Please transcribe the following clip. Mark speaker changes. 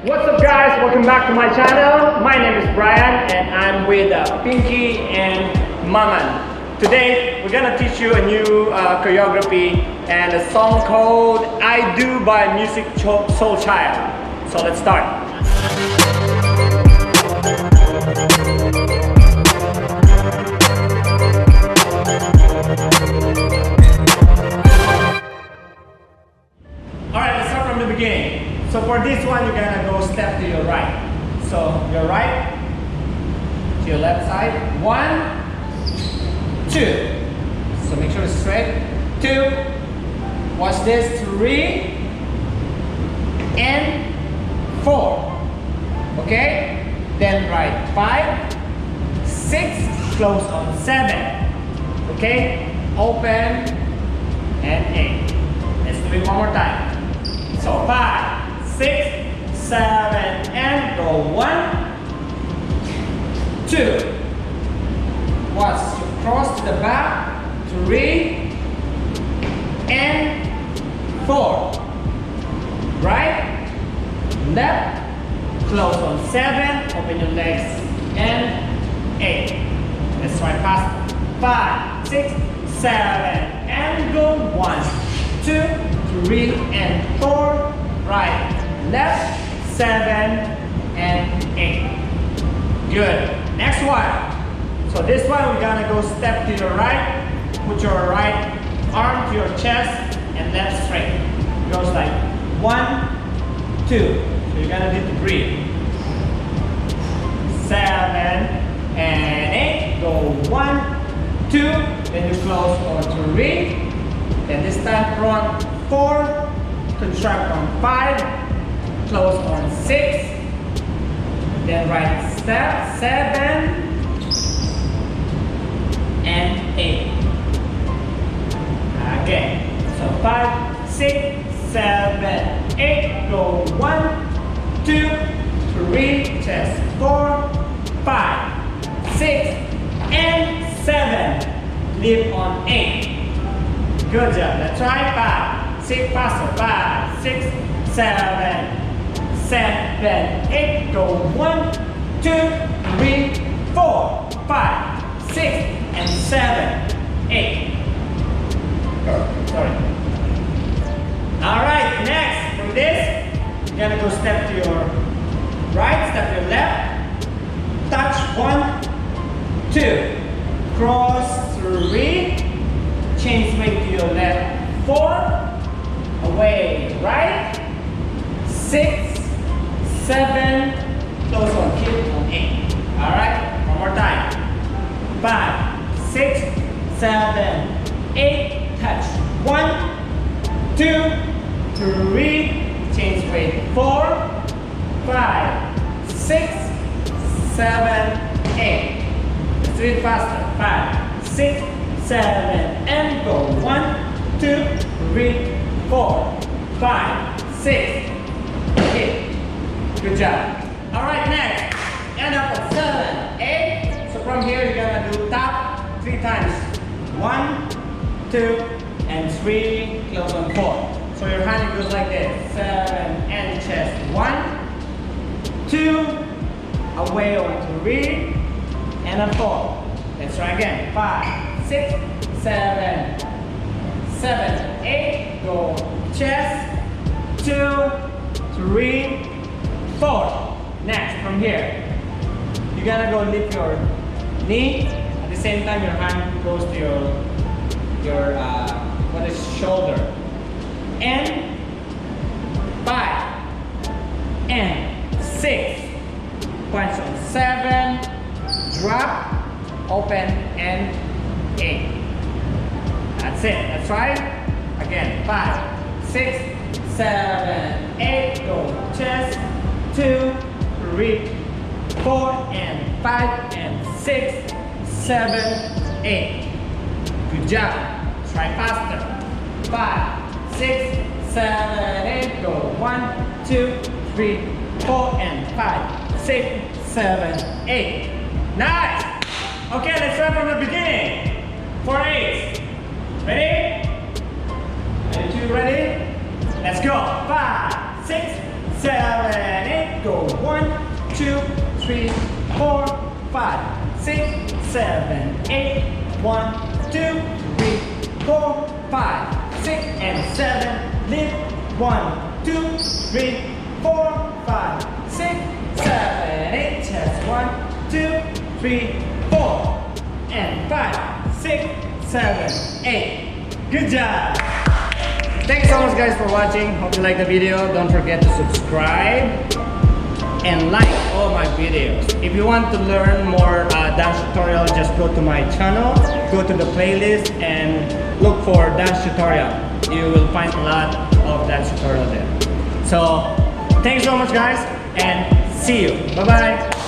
Speaker 1: What's up guys, welcome back to my channel. My name is Brian and I'm with Pinky and Maman. Today we're gonna teach you a new choreography and a song called I Do by Musiq Soulchild. So let's start. Alright, let's start from the beginning. So for this one, you're gonna go step to your right. So your right to your left side. 1, 2. So make sure it's straight. 2. Watch this. 3 and 4. Okay. Then right 5, 6. Close on 7. Okay. Open and 8. Let's do it one more time. So 5, 6, 7, and go 1, 2. Watch you cross to the back. 3 and 4. Right, left, close on 7. Open your legs and 8. Let's try faster. 5, 6, 7, and go 1, 2. 3 and 4, right, left, 7 and 8. Good. Next one. So this one we're gonna go step to your right, put your right arm to your chest and left straight. It goes like 1, 2. So you're gonna need to breathe. 7 and 8. Go 1, 2. Then you close on 3. Then this time front 4, contract on 5, close on 6, then right step 7 and 8. Again, so 5, 6, 7, 8. Go 1, 2, 3, chest 4, 5, 6, and 7. Leave on 8. Good job. Let's try 5, 6, faster. 5, 6, 7, 7, 8. Go 1, 2, 3, 4, 5, 6, and 7, 8. Sorry. Alright, next from this, you're gonna go step to your right, step to your left, touch 1, 2, cross 3. Change weight to your left 4, away right 6, 7, close on, keep on 8. Alright, one more time. 5, 6, 7, 8, touch 1, 2, 3, change weight 4, 5, 6, 7, 8. Let's do it faster. 5, 6, 7 and go 1, 2, 3, 4, 5, 6, 8. Good job. Alright, next. End up on 7, 8. So from here you're gonna do tap 3 times. 1, 2, and 3. Close on 4. So your hand goes like this. 7 and chest. 1, 2, away on 3, and on 4. Let's try again. 5, 6, 7, 7, 8. Go chest. 2, 3, 4. Next, from here, you're gonna go lift your knee. At the same time, your hand goes to your what is shoulder. And 5 and 6. Punch on 7. Drop, open, and 8. That's it. Let's try again. 5, 6, 7, 8. Go chest. 2, 3, 4, and 5, and 6, 7, 8. Good job. Try faster. 5, 6, 7, 8. Go 1, 2, 3, 4, and 5, 6, 7, 8. Nice. Okay, let's start from the beginning. 4 8. Ready? Ready? Let's go. 5, 6, 7, 8. go. 1, 2, 3, 4, 5, 6, 7, 8. 1, 2, 3, 4, 5, 6, and 7. Lift. 1, 2, 3, 4, 5, 6, 7, 8. Chest. 1, 2, 3, 4, and 5, 6, 7, 8. Good job. Thanks so much guys for watching. Hope you like the video. Don't forget to subscribe and like all my videos. If you want to learn more dance tutorial, just go to my channel, go to the playlist and look for dance tutorial. You will find a lot of dance tutorial there. So thanks so much guys and see you. Bye bye.